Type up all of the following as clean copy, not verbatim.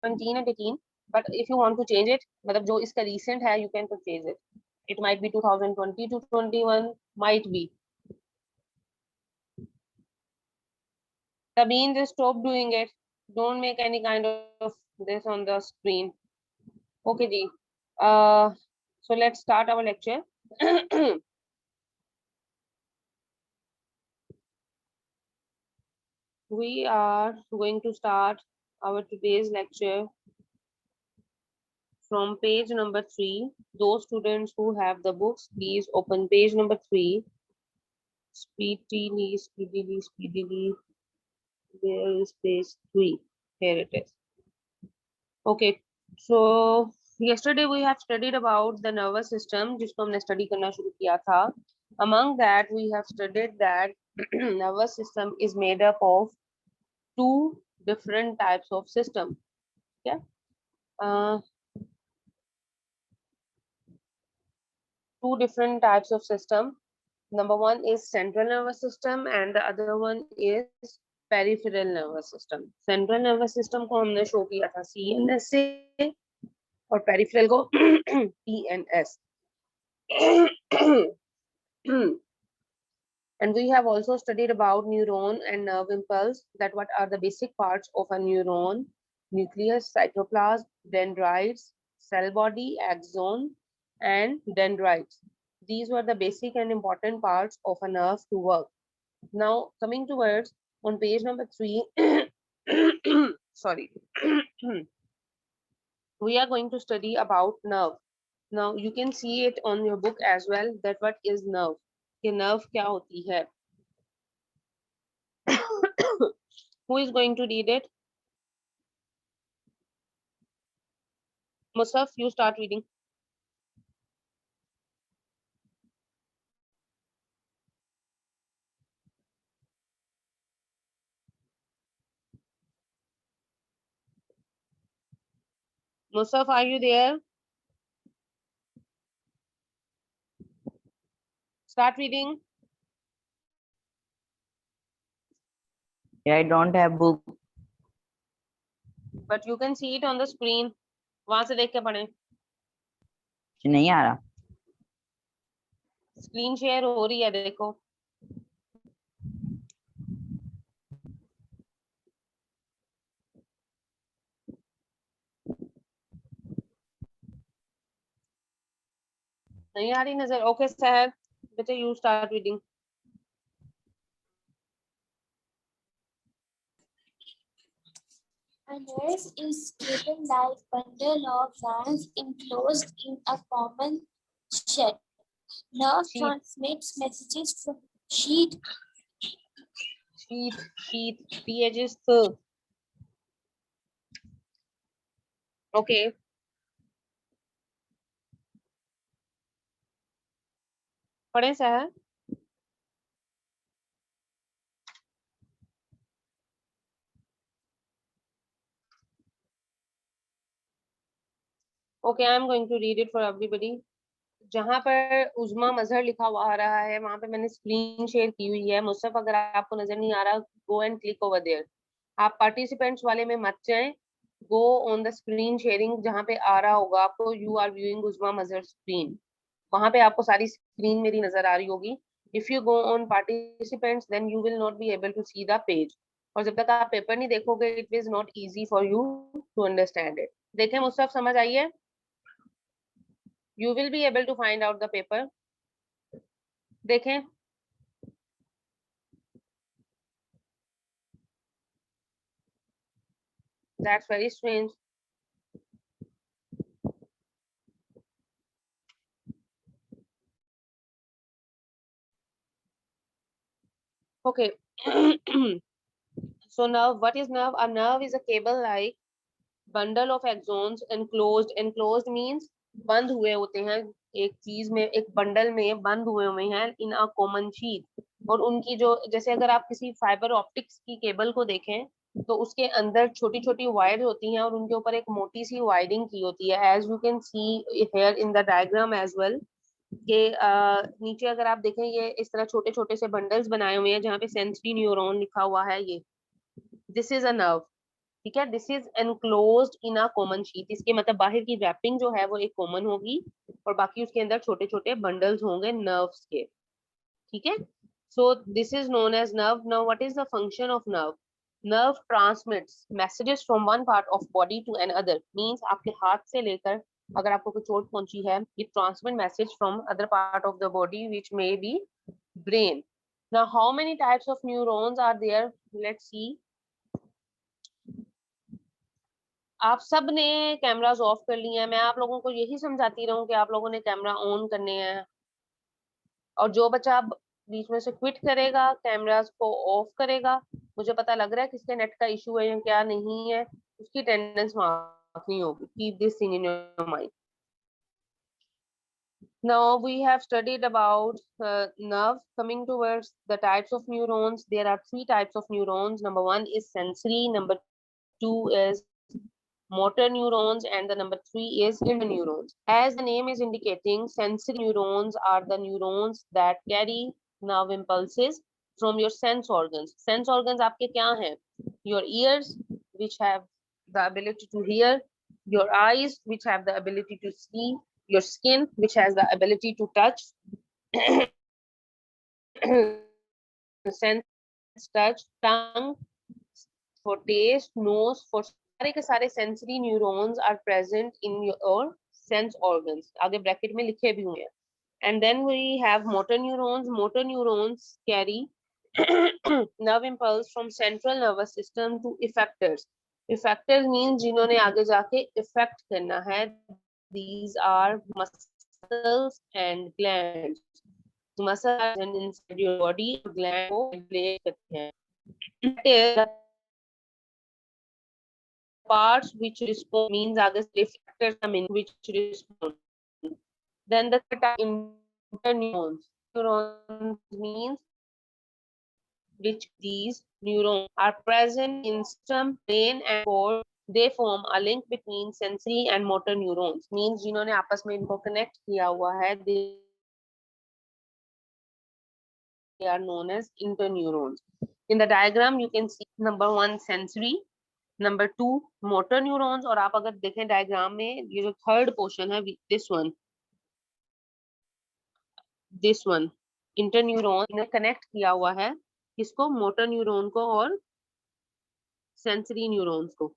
17 and 18, but if you want to change it, मतलब जो इसका recent है, you can purchase it. It might be 2020 to 21, might be. Sabine, just stop doing it. Don't make any kind of this on the screen. Okay, ji. So let's start our lecture. We are going to start our today's lecture from page number 3. Those students who have the books, please open page number 3. Speedily, speedily, speedily. There is page 3. Here it is. Okay, so yesterday we have studied about the nervous system, जिसको हमने study करना शुरू किया था. Among that, we have studied that nervous system is made up of two different types of system. Yeah. Two different types of system. Number one is central nervous system and the other one is peripheral nervous system. Central nervous system को हमने show किया था CNS से और peripheral को PNS. And we have also studied about neuron and nerve impulse, that what are the basic parts of a neuron: nucleus, cytoplasm, dendrites, cell body, axon, and dendrites. These were the basic and important parts of a nerve to work. Now, coming towards on page number 3, sorry, we are going to study about nerve. Now, you can see it on your book as well, that what is nerve. कि nerve क्या होती है. Who is going to read it? Musaf, you start reading. Musaf, are you there? Start reading. Yeah, I don't have book. But you can see it on the screen. वहां से देख के पढ़ें. नहीं आ रहा. स्क्रीन शेयर हो रही है, देखो. नहीं आ रही नजर. ओके सहर, बेटा you start reading. A nerve is cable-like bundle of neurons enclosed in a common sheath. Nerve transmits messages from sheath. Sheath. PH is okay. पढ़ें सहर. Okay, I am going to read it for everybody. जहां पर उज़मा मजहर लिखा हुआ आ रहा है, वहां पे मैंने स्क्रीन शेयर की हुई है. मुस्तफ, अगर आपको नजर नहीं आ रहा, go and click over there. आप पार्टिसिपेंट्स वाले में मत जाएं. Go on the screen sharing, जहां पे आ रहा होगा आपको you are viewing Uzma Mazhar screen, वहां पे आपको सारी स्क्रीन मेरी नजर आ रही होगी. If you go on participants then you will not be able to see the page. और जब तक आप पेपर नहीं देखोगे, it is not easy for you to understand it. देखें मुस्तफ, समझ आइए. You will be able to find out the paper. देखें. That's very strange. Okay. So nerve, what is nerve? A nerve is a cable-like bundle of axons enclosed. Enclosed means बंद हुए होते हैं एक चीज में, एक बंडल में बंद हुए हैं इन अ कॉमन शीट. और उनकी जो, जैसे अगर आप किसी फाइबर ऑप्टिक्स की केबल को देखें तो उसके अंदर छोटी छोटी वायर होती हैं और उनके ऊपर एक मोटी सी वायरिंग की होती है, as you can see here in the diagram as well. के नीचे अगर आप देखें, ये इस तरह छोटे छोटे से बंडल्स बनाए हुए हैं जहाँ पे सेंसरी न्यूरॉन लिखा हुआ है. ये दिस इज अ नर्व. ठीक है, this is enclosed in a common sheet, इसके मतलब बाहर की रैपिंग जो है वो एक कॉमन होगी और बाकी उसके अंदर छोटे छोटे बंडल्स होंगे नर्व्स के, ठीक है। So this is known as nerve. Now what is the function of nerve? Nerve transmits messages from one part of body to another, means आपके हाथ से लेकर अगर आपको कोई चोट पहुंची है, ये transmit message from other part of the body which may be brain. Now how many types of neurons are there? Let's see. आप सब ने कैमरास ऑफ कर लिए हैं, मैं आप लोगों को यही समझाती रहूं कि आप लोगों ने कैमरा ऑन करने हैं, और जो बच्चा बीच में से क्विट करेगा, कैमरास को ऑफ करेगा, मुझे पता लग रहा है किसके नेट का इशू है या क्या नहीं है, उसकी अटेंडेंस मार्क नहीं होगी. Keep this thing in your mind. Now we have studied about nerve. Coming towards the types of neurons, there are three types of neurons. Number one is sensory, number two is motor neurons, and the number three is interneurons. As the name is indicating, sensory neurons are the neurons that carry nerve impulses from your sense organs. Sense organs आपके क्या हैं? Your ears, which have the ability to hear, your eyes, which have the ability to see, your skin, which has the ability to touch, sense touch, tongue for taste, nose for सारे के सारे sensory neurons are present in your sense organs. आगे bracket में लिखे भी हुए हैं. And then we have motor neurons. Motor neurons carry nerve impulse from central nervous system to effectors. Effectors means जिन्होंने आगे जाके effect करना है. These are muscles and glands. Muscles are inside your body, gland को regulate करते हैं. The parts which respond means आगे effectors come in which respond. Then the interneurons. Neurons means which these neurons are present in system, brain and core. They form a link between sensory and motor neurons. Means जिन्होंने आपस में इनको connect किया हुआ है, they are known as interneurons. In the diagram, you can see number one sensory, number two motor neurons, और आप अगर देखें diagram में ये जो third portion है, this one interneuron ने connect किया हुआ है किसको? motor neuron को और sensory neurons को.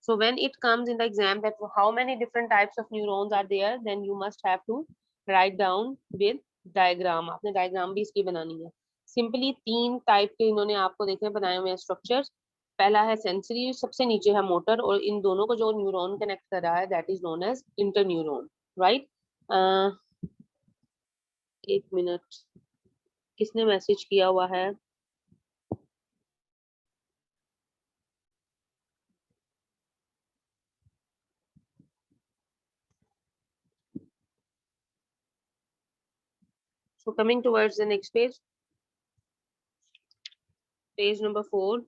So when it comes in the exam that how many different types of neurons are there, then you must have to write down with diagram. आपने diagram भी इसकी बनानी है. Simply तीन type के इन्होंने आपको देखे बनाए हुए structures. पहला है sensory, सबसे नीचे है motor, और इन दोनों को जो neuron connect कर रहा है that is known as interneuron, right? एक मिनट, किसने मैसेज किया हुआ है? So coming towards the next page, page number 4.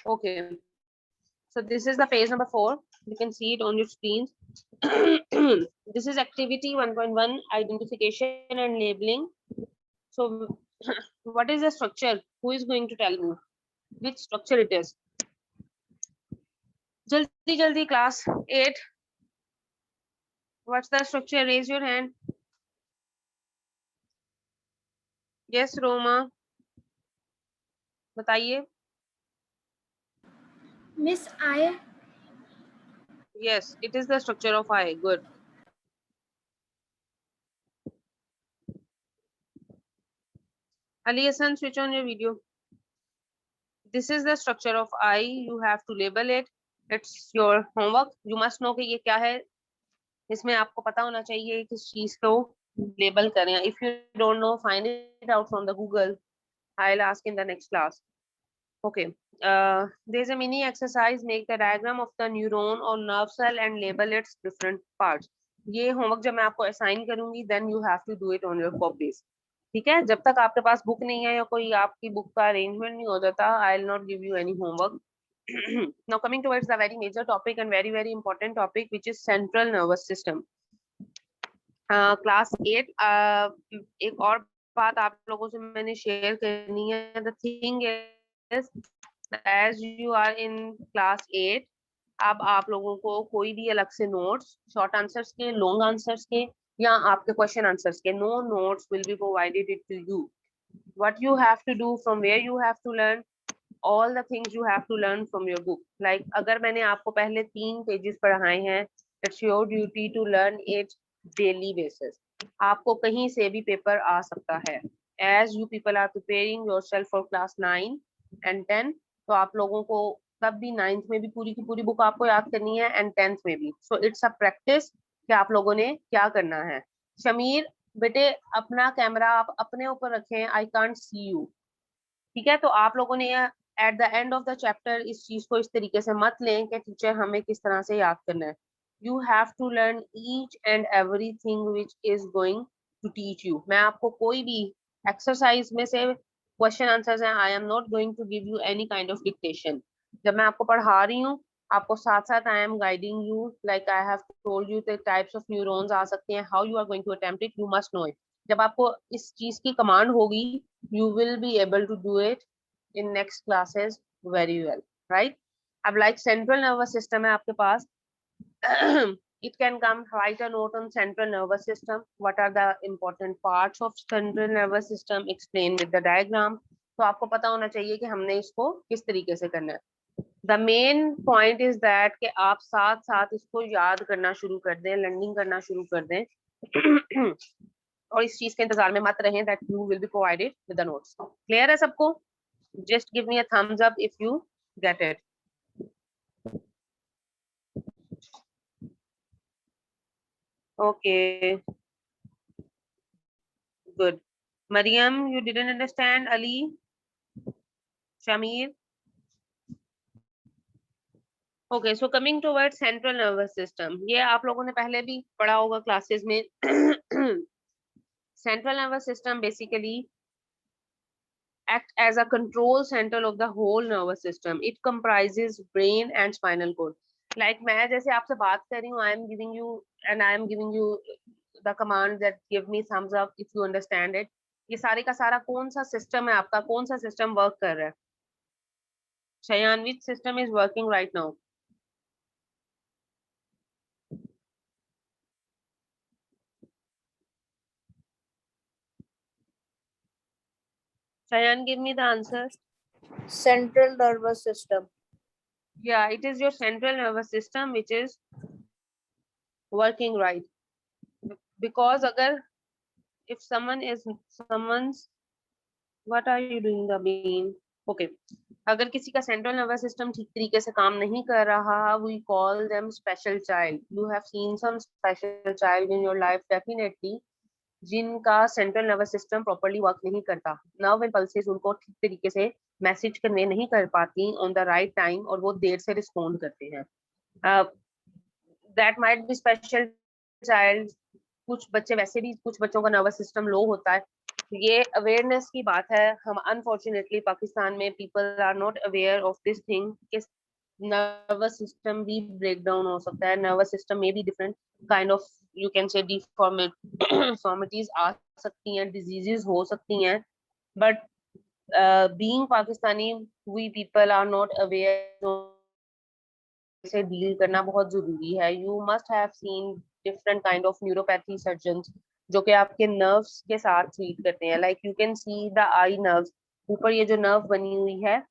Okay, so this is the page number 4. You can see it on your screens. This is activity 1.1, identification and labeling. So what is the structure? Who is going to tell me which structure it is? Jaldi jaldi class 8. What's the structure? Raise your hand. Yes, Roma. बताइए. Miss, I. Yes, it is the structure of eye. Good. Ali Hassan, switch on your video. This is the structure of eye. You have to label it. It's your homework. You must know कि ये क्या है. इसमें आपको पता होना चाहिए किस चीज को लेबल करें. If you don't know, find it out from the Google. I'll ask in the next class. Okay. There's a mini exercise. Make the diagram of the neuron or nerve cell and label its different parts. ये homework जब मैं आपको assign करूंगी, then you have to do it on your copies. ठीक है, जब तक आपके पास बुक नहीं है या कोई आपकी बुक का अरेंजमेंट नहीं हो जाता, I will not give you any homework. Now coming towards the very major topic and very important topic, which is central nervous system. Class 8 एक और बात आप लोगों से मैंने शेयर करनी है. The thing is, as you are in class 8, अब आप लोगों को कोई भी अलग से नोट्स, शॉर्ट आंसर्स के, लॉन्ग आंसर्स के, या आपके क्वेश्चन आंसर्स के, no notes will be provided to you. What you have to do, from where you have to learn, all the things you have to learn from your book. Like अगर मैंने आपको पहले 3 pages पढ़ाए हैं, it's your duty to learn it daily basis. आपको कहीं से भी पेपर आ सकता है. As you people are preparing yourself for class 9 and 10, तो आप लोगों को तब भी 9th में भी पूरी की पूरी बुक आपको याद करनी है and 10th में भी. So it's a practice कि आप लोगों ने क्या करना है. शमीर बेटे अपना कैमरा आप अपने ऊपर रखें, I can't see you. ठीक है, तो आप लोगों ने at the end of the chapter इस चीज को इस तरीके से मत लें कि टीचर हमें किस तरह से याद करना है. You have to learn each and everything which is going to teach you. मैं आपको कोई भी एक्सरसाइज में से क्वेश्चन आंसर्स हैं, I am not going to give you any kind of dictation. जब मैं आपको पढ़ा रही हूँ, आपको साथ साथ I am guiding you. Like I have told you the types of neurons आ सकते हैं, how you are going to attempt it, you must know it. जब आपको इस चीज की कमांड होगी, you will be able to do it in next classes very well, right? अब like central nervous system है आपके पास. It can come, write a note on central nervous system. What are the important parts of central nervous system? Explain with the diagram. तो आपको पता होना चाहिए कि हमने इसको किस तरीके से करना है. The main point is that कि आप साथ साथ इसको याद करना शुरू कर दें, लर्निंग करना शुरू कर दें. और इस चीज के इंतजार में मत रहें that you will be provided with the notes. Clear है सबको? Just give me a thumbs up if you get it. Okay. Good. Mariam, you didn't understand? Ali? Shamir? Okay, so coming towards central nervous system. ये आप लोगों ने पहले भी पढ़ा होगा क्लासेस में. Central nervous system basically act as a control center of the whole nervous system. It comprises brain and spinal cord. Like मैं जैसे आपसे बात कर रही हूँ, I am giving you the command that give me thumbs up if you understand it. ये सारे का सारा कौन सा सिस्टम है आपका, कौन सा सिस्टम वर्क कर रहा है? Shayan, which system is working right now? Shayan, give me the answer. Central nervous system. Yeah, it is your central nervous system which is working right. Because अगर if someone's what are you doing the bean? Okay. अगर किसी का central nervous system ठीक तरीके से काम नहीं कर रहा, we call them special child. You have seen some special child in your life definitely, जिनका central nervous system properly work नहीं करता. नर्व इम्पल्सेस उनको ठीक तरीके से मैसेज कन्वे नहीं कर पाती ऑन द राइट टाइम, और वो देर से रिस्पॉन्ड करते हैं. That might be special child. कुछ बच्चे वैसे भी, कुछ बच्चों का नर्वस सिस्टम लो होता है. ये अवेयरनेस की बात है. हम अनफॉर्चुनेटली पाकिस्तान में people are not aware of this thing कि नर्वस सिस्टम भी ब्रेक डाउन हो सकता है. नर्वस सिस्टम में भी different kind of you can say deformities आ सकती हैं, डिजीजेस हो सकती हैं. But being Pakistani, we people are not aware. से डील करना बहुत जरूरी है. You must have seen different kind of neuropathy surgeons जो कि आपके नर्व्स के साथ ट्रीट करते हैं. Like you can see the I nerves. ऊपर ये जो नर्व बनी हुई है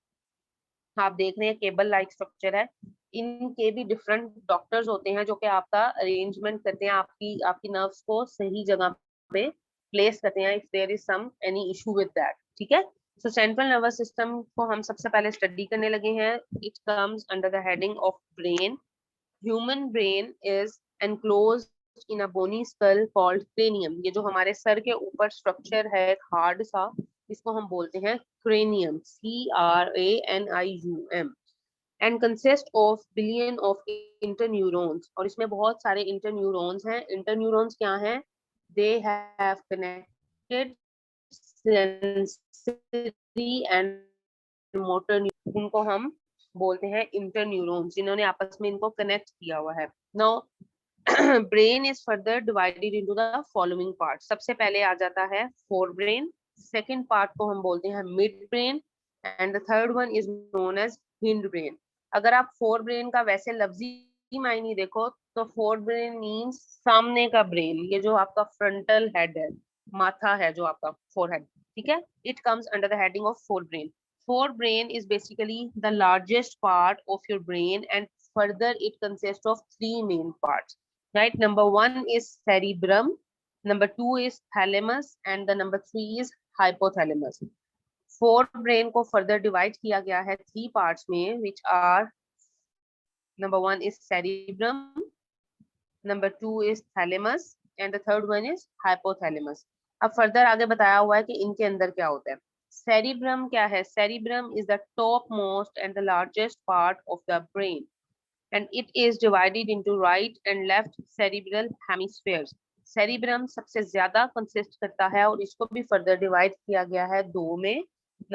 आप देख रहे हैं, केबल लाइक स्ट्रक्चर है. इनके भी डिफरेंट डॉक्टर्स होते हैं जो कि आपका अरेंजमेंट करते हैं, आपकी नर्व्स को सही जगह पे प्लेस करते हैं if there is some any issue with that. ठीक है. सो सेंट्रल नर्वस सिस्टम को हम सबसे पहले स्टडी करने लगे हैं. It comes under the heading of brain. Human brain is enclosed in a bony skull called cranium. ये जो हमारे सर के ऊपर स्ट्रक्चर है हार्ड सा, इसको हम बोलते हैं cranium. CRANIUM. And consist of billion of interneurons. और इसमें बहुत सारे इंटरन्यूरॉन्स हैं. इंटरन्यूरॉन्स क्या हैं? They have connected sensory and motor. उनको हम बोलते हैं इंटरन्यूरॉन्स, जिन्होंने आपस में इनको कनेक्ट किया हुआ है। Now brain is further divided into the following part. सबसे पहले आ जाता है फोर ब्रेन, सेकंड पार्ट को हम बोलते हैं mid brain, and the third one is known as hind brain. अगर आप फोर ब्रेन का वैसे लफ्जी मायने देखो तो फोर ब्रेन मीन्स सामने का ब्रेन, ये जो आपका फ्रंटल हेड है, माथा है जो आपका फोरहेड, ठीक है, it comes under the heading of fore brain. Forebrain is basically the largest part of your brain, and further it consists of three main parts, right? Number one is cerebrum, number two is thalamus, and the number three is hypothalamus. Forebrain को further divide किया गया है three parts में, which are number one is cerebrum, number two is thalamus, and the third one is hypothalamus. अब further आगे बताया हुआ है कि इनके अंदर क्या होता है। Cerebrum क्या है? Cerebrum is the topmost and the largest part of the brain, and it is divided into right and left cerebral hemispheres. Cerebrum सबसे ज्यादा consist करता है और इसको भी further divide किया गया है दो में।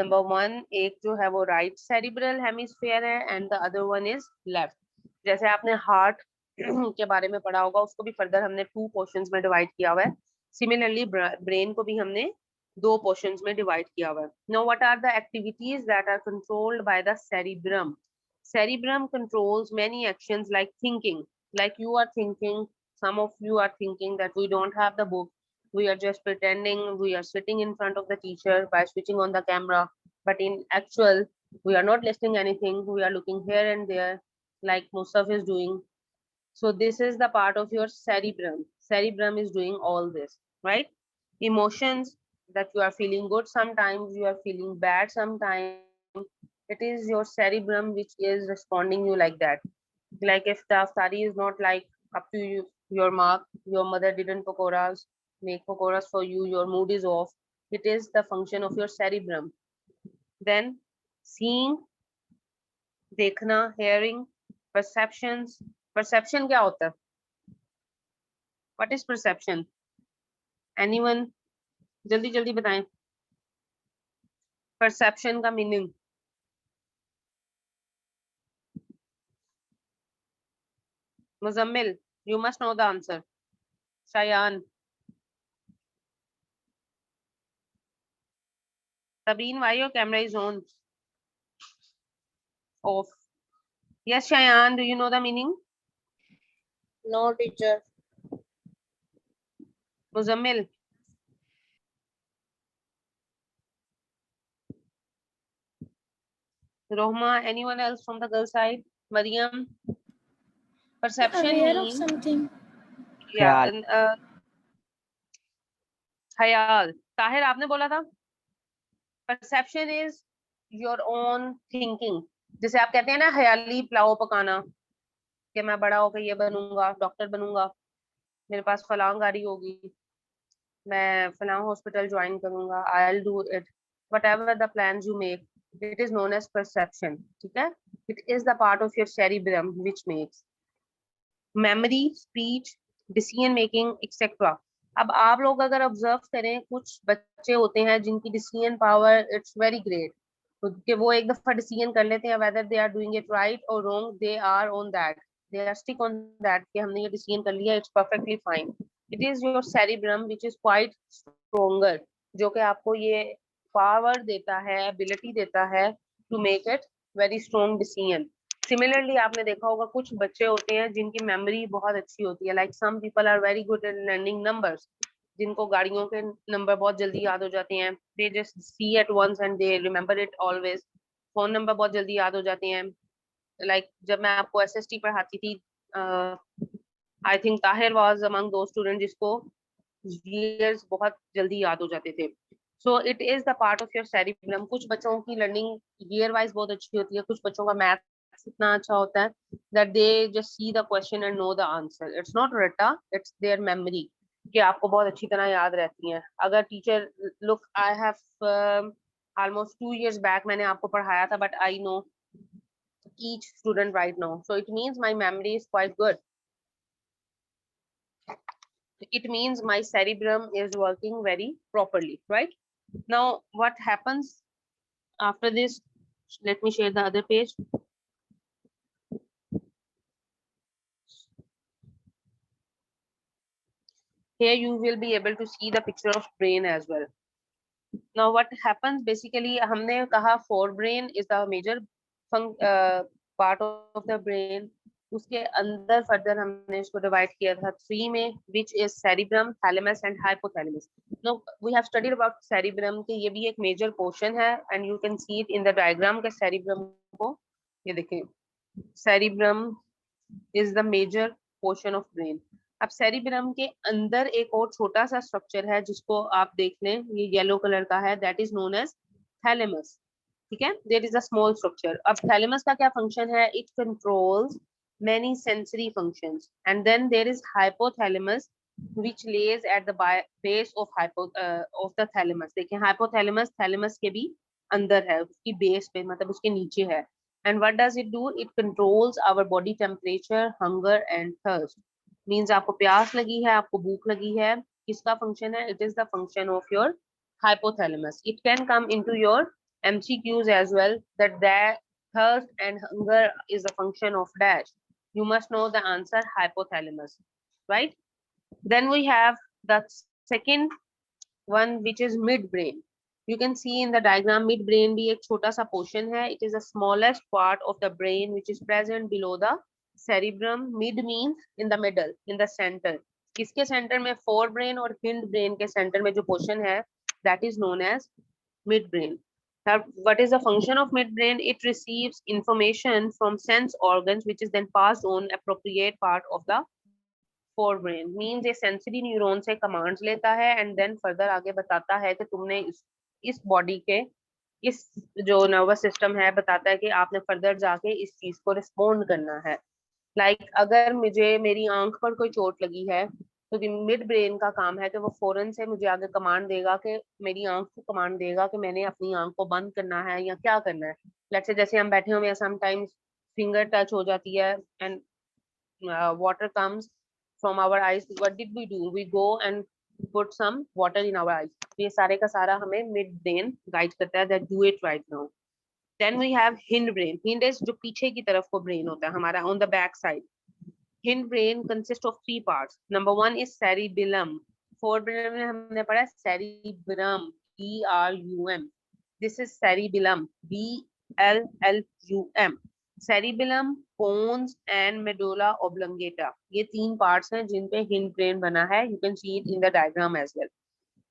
Number one, एक जो है वो right cerebral hemisphere है, and the other one is left. जैसे आपने heart के बारे में पढ़ा होगा, उसको भी further हमने two portions में divide किया हुआ है। Similarly, brain को भी हमने दो पोर्शंस में डिवाइड किया हुआ है। Now what are the activities that are controlled by the cerebrum? Cerebrum controls many actions like thinking, like you are thinking, some of you are thinking that we don't have the book, we are just pretending we are sitting in front of the teacher by switching on the camera, but in actual we are not listening anything, we are looking here and there like Musaf is doing. So this is the part of your cerebrum. Cerebrum is doing all this, right? Emotions, that you are feeling good sometimes, you are feeling bad sometimes, it is your cerebrum which is responding you like that. Like if the study is not like up to you, your mark, your mother didn't make pakoras for you, your mood is off, it is the function of your cerebrum. Then seeing, देखना, hearing, perceptions. Perception क्या होता है? What is perception? Anyone? जल्दी जल्दी बताएं। Perception का meaning. Muzammil, you must know the answer. Shayan. Sabeen, why your camera is on? Off. Yes, Shayan, do you know the meaning? No, teacher. Muzammil. Rohma, anyone else from the girl side? Mariam. Perception means something. yeah. ख्याल। ख्याल। ताहिर, आपने बोला था perception is your own thinking. जैसे आप कहते हैं ना ख्याली पुलाव पकाना, कि मैं बड़ा होकर ये बनूंगा, डॉक्टर बनूंगा, मेरे पास फलां गाड़ी होगी, मैं फलां हॉस्पिटल ज्वाइन करूंगा, I'll do it. Whatever the plans you make, it is known as perception. ठीक है? It is the part of your cerebrum which makes memory, speech, decision making, etc. अब आप लोग अगर ऑब्जर्व करें, कुछ बच्चे होते हैं जिनकी decision power it's very great, कि वो एक दफा डिसीजन कर लेते हैं, whether they are doing it right और wrong, they are on that, they are stick on that कि हमने ये डिसीजन कर लिया, it's perfectly fine. It is your cerebrum which is quite stronger, जो कि आपको ये पावर देता है, एबिलिटी देता है to make it very strong decision. Similarly आपने देखा होगा कुछ बच्चे होते हैं जिनकी मेमोरी बहुत अच्छी होती है, like some people are very good at learning numbers, जिनको गाड़ियों के नंबर बहुत जल्दी याद हो जाते हैं, they just see at once and they remember it always. Phone number बहुत जल्दी याद हो जाते हैं. लाइक जब मैं आपको एसएसटी पढ़ाती थी, I think Tahir was among दो स्टूडेंट जिसको ईयर्स बहुत जल्दी याद हो जाते थे. So it is the part of your cerebrum. कुछ बच्चों की लर्निंग ईयर वाइज बहुत अच्छी होती है, कुछ बच्चों का मैथ इतना अच्छा होता है that they just see the question and know the answer. It's not rata, it's their memory कि आपको बहुत अच्छी तरह याद रहती हैं. अगर teacher look, I have almost 2 years back मैंने आपको पढ़ाया था, but I know each student right now, so it means my memory is quite good. It means my cerebrum is working very properly, right? Now what happens after this? Let me share the other page. Here you will be able to see the picture of brain as well. Now what happens basically, हमने कहा forebrain is the major part of the brain. उसके अंदर further हमने इसको divide किया था 3 में, which is cerebrum, thalamus and hypothalamus. Now we have studied about cerebrum कि ये भी एक major portion है, and you can see it in the diagram के cerebrum को ये देखें, cerebrum is the major portion of brain. अब सेरिब्रम के अंदर एक और छोटा सा स्ट्रक्चर है जिसको आप देख लें, ये येलो कलर का है, that is known as thalamus. ठीक है, there is a small structure. अब थैलेमस का क्या फंक्शन है? It controls many sensory functions, and then there is hypothalamus which lays at the base of the thalamus. देखिए hypothalamus thalamus के भी अंदर है, उसकी बेस पे, मतलब उसके नीचे है. And what does it do? It controls our body temperature, hunger and thirst. Means आपको प्यास लगी है, आपको भूख लगी है, किसका फंक्शन है? It is the function of your hypothalamus. It can come into your MCQs as well, that thirst and hunger is a function of dash. You must know the answer, hypothalamus, right? Then we have the second one, which is midbrain. You can see in the diagram, midbrain भी एक छोटा सा portion है. It is the smallest part of the brain which is present below the cerebrum. Mid means in the middle, in the center. इसके center में forebrain और hindbrain के center में जो portion है, that is known as midbrain. Now, what is the function of midbrain? It receives information from sense organs which is then passed on appropriate part of the forebrain. Means ये sensory neuron से commands लेता है and then further आगे बताता है कि तुमने इस body के इस जो nervous system है बताता है कि आपने further जाके इस चीज को respond करना है. Like अगर मुझे मेरी आंख पर कोई चोट लगी है तो मिड ब्रेन का काम है कि वो फौरन से मुझे आगे कमांड देगा कि मेरी आंख को कमांड देगा कि मैंने अपनी आंख को बंद करना है या क्या करना है. लेट्स से जैसे हम बैठे हुए हैं, समटाइम्स फिंगर टच हो जाती है and water comes from our eyes. What did we do? We go and put some water in our eyes. ये सारे का सारा हमें mid brain गाइड करता है, that do it right now. Then we have hind brain. Hind is जो पीछे की तरफ को brain होता है हमारा, on the back side. Hind brain consists of 3 parts. Number 1 is cerebellum. Forebrain में हमने पढ़ा cerebrum, E-R-U-M. This is cerebellum, B-L-L-U-M. Cerebellum, pons and medulla oblongata. ये 3 parts हैं जिन पे hind brain बना है. You can see it in the diagram as well.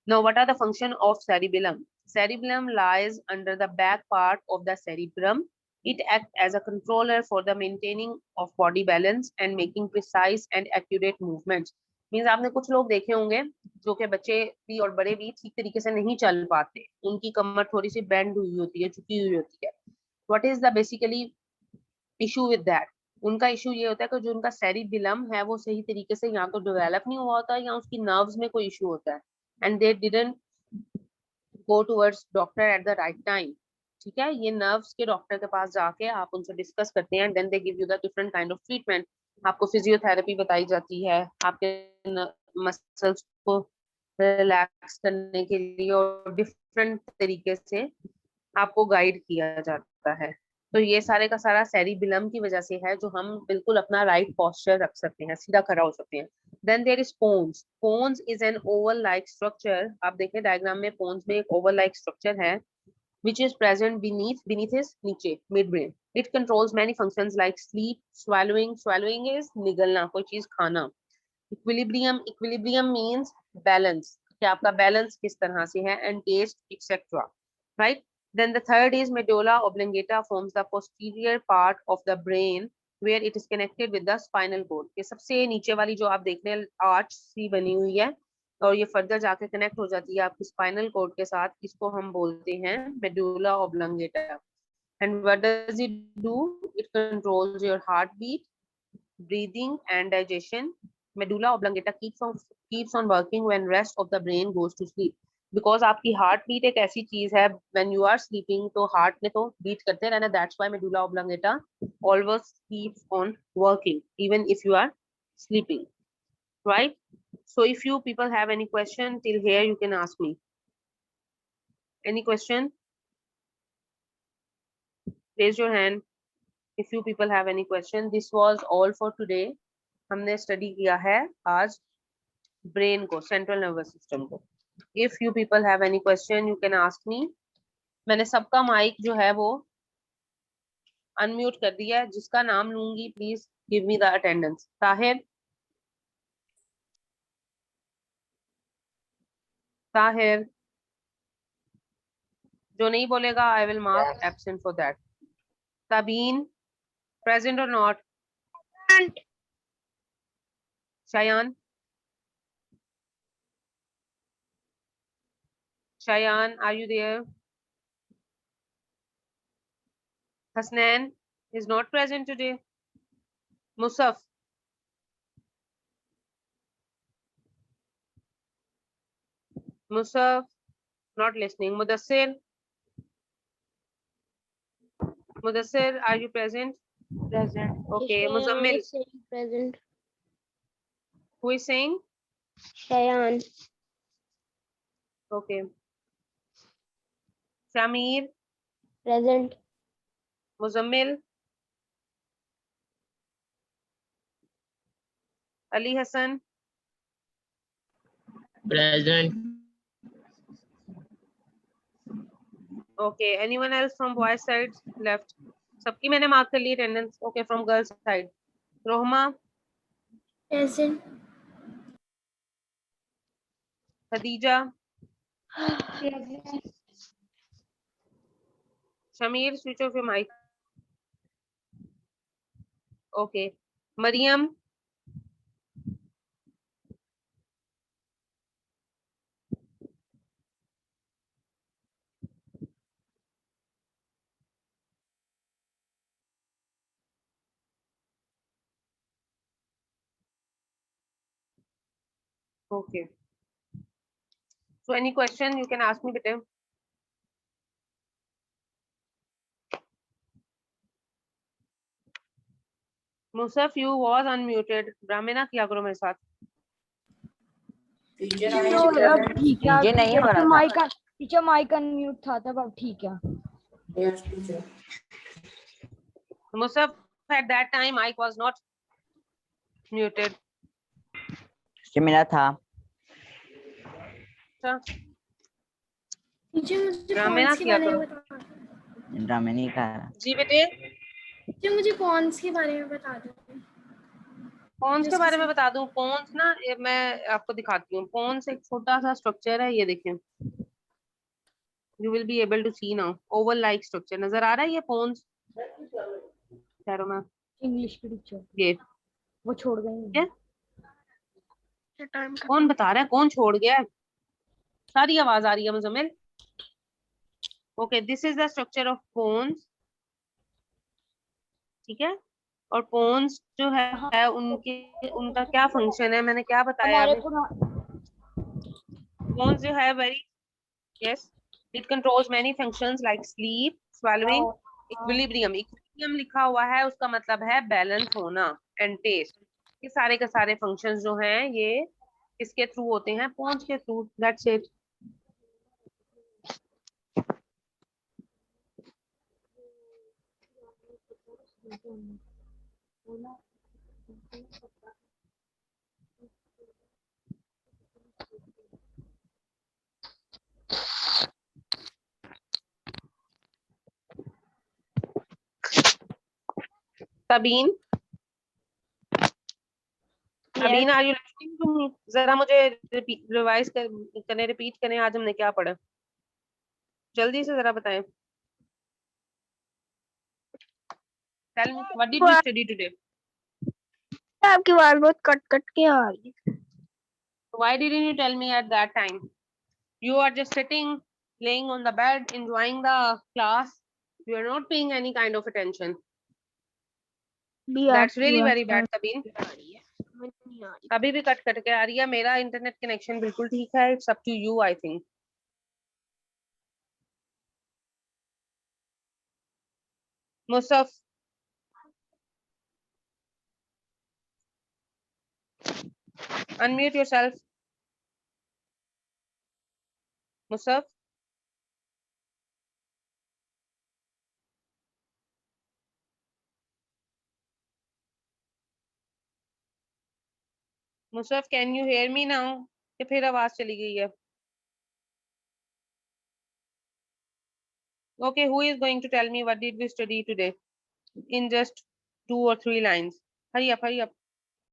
Now, what are the function of cerebellum? Cerebellum lies under the back part of the cerebrum. It acts as a controller for the maintaining of body balance and making precise and accurate movements. Means आपने कुछ लोग देखे होंगे जो कि बच्चे भी और बड़े भी ठीक तरीके से नहीं चल पाते, उनकी कमर थोड़ी सी बेंड हुई होती है, झुकी हुई होती है. What is the basically issue with that? उनका इशू ये होता है कि जो उनका cerebellum है वो सही तरीके से या तो डेवलप नहीं हुआ होता या उसकी नर्व्स में कोई इशू होता है, and they didn't go towards doctor at the right time. ठीक है, ये नर्व्स के डॉक्टर के पास जाके आप उनसे डिस्कस करते हैं, then they give you the different kind of treatment. आपको फिजियोथेरेपी बताई जाती है आपके मसल्स को रिलैक्स करने के लिए, और डिफरेंट तरीके से आपको गाइड किया जाता है. तो ये सारे का सारा सेरिबेलम की वजह से है, जो हम बिल्कुल अपना राइट पोस्चर रख सकते हैं, सीधा खड़ा हो सकते हैं. Then there is pons. Pons is an oval-like structure. आप देखें डायग्राम में pons में एक oval-like structure है, which is present beneath his नीचे midbrain. It controls many functions like sleep, swallowing. Swallowing is निगलना, कोई चीज खाना. Equilibrium. Equilibrium means balance. कि आपका balance किस तरह से है, and taste, etc. Right? Then the third is medulla oblongata, forms the posterior part of the brain where it is connected with the spinal cord. ये सबसे नीचे वाली जो आप देख रहे हैं आर्च सी बनी हुई है और ये फर्दर जाके कनेक्ट हो जाती है आपकी स्पाइनल कोड के साथ, इसको हम बोलते हैं medulla oblongata. And what does it do? It controls your heartbeat, breathing and digestion. Medulla oblongata keeps on working when rest of the brain goes to sleep. Because आपकी हार्ट बीट एक ऐसी चीज है, when you are sleeping तो heart ने तो beat करते रहना, that's why medulla oblongata always keeps on working even if you are sleeping, right? So if you people have any question till here, you can ask me. Any question? Raise your hand if you people have any question. This was all for today. हमने study किया है आज brain को, central nervous system को. If you people have any question you can ask me. मैंने सबका mic जो है वो अनम्यूट कर दिया है. जिसका नाम लूंगी please give me the attendance. Tahir, Tahir, जो नहीं बोलेगा I will mark absent for that. Tabeen, present और नॉट? Shayan, Shayan, are you there? Hasnan is not present today. Musaf, Musaf, not listening. Mudassir, Mudassir, are you present? Present. Okay. Muzammil, Present. who is saying? Shayan. Okay. Shamir, Present. Muzammil, Ali Hassan, Present. okay. Anyone else from boys side left? सबकी मैंने mark कर ली attendance. Okay, from girls side. Rohma, Present. Khadija, Shamir, switch off your mic. Okay. Mariam, okay. So any question you can ask me, beta. Musaf, you was unmuted. Brahmina किया करो मेरे साथ. अब ठीक है. ये नहीं हो रहा था. टीचर माइक अनम्यूट था तब. अब ठीक है. Yes, teacher. Musaf, at that time I was not muted. ये मेरा था. अच्छा, टीचर मुझे ब्राह्मणा कॉन्स के किया बारे में करो. बता दो. ड्रामे नहीं का. जी बेटे, टीचर मुझे कॉन्स के बारे में बता दो. पॉन्स के बारे में बता दूं. पॉन्स ना मैं आपको दिखाती हूँ. पॉन्स एक छोटा सा स्ट्रक्चर है. ये देखें, you will be able to see now. Oval like structure नजर आ रहा है. ये पॉन्स कह में इंग्लिश की टीचर ये वो छोड़ गई. क्या कौन बता रहा है? कौन छोड़ गया है? सारी आवाज आ रही है Muzammil. Okay, this is the structure of pons. ठीक है. और पोन्स जो है उनका क्या फंक्शन है, मैंने क्या बताया हमारे अभी. पोन्स जो है very, yes, it controls many functions like sleep, swallowing, equilibrium. Equilibrium लिखा हुआ है, उसका मतलब है बैलेंस होना, एंड टेस्ट. ये सारे के सारे फंक्शंस जो हैं ये किसके थ्रू होते हैं? पोन्स के through. That's it. Tabeen, Tabeen, are you listening to me? जरा मुझे रिवाइज करें, रिपीट करें. आज हमने क्या पढ़ा? जल्दी से जरा बताएं. Tell me what did you study today? आपकी आवाज बहुत कट कट के आ रही है. Why didn't you tell me at that time? You are just sitting, laying on the bed, enjoying the class. You are not paying any kind of attention. That's really very bad, Tabin. अभी भी cut cut के आ रही है. मेरा internet connection बिल्कुल ठीक है. It's up to you, I think. Musaf, unmute yourself. Musaf, Musaf, can you hear me now? कि फिर आवाज चली गई है? Okay, who is going to tell me what did we study today in just 2 or 3 lines? Hurry up, hurry up.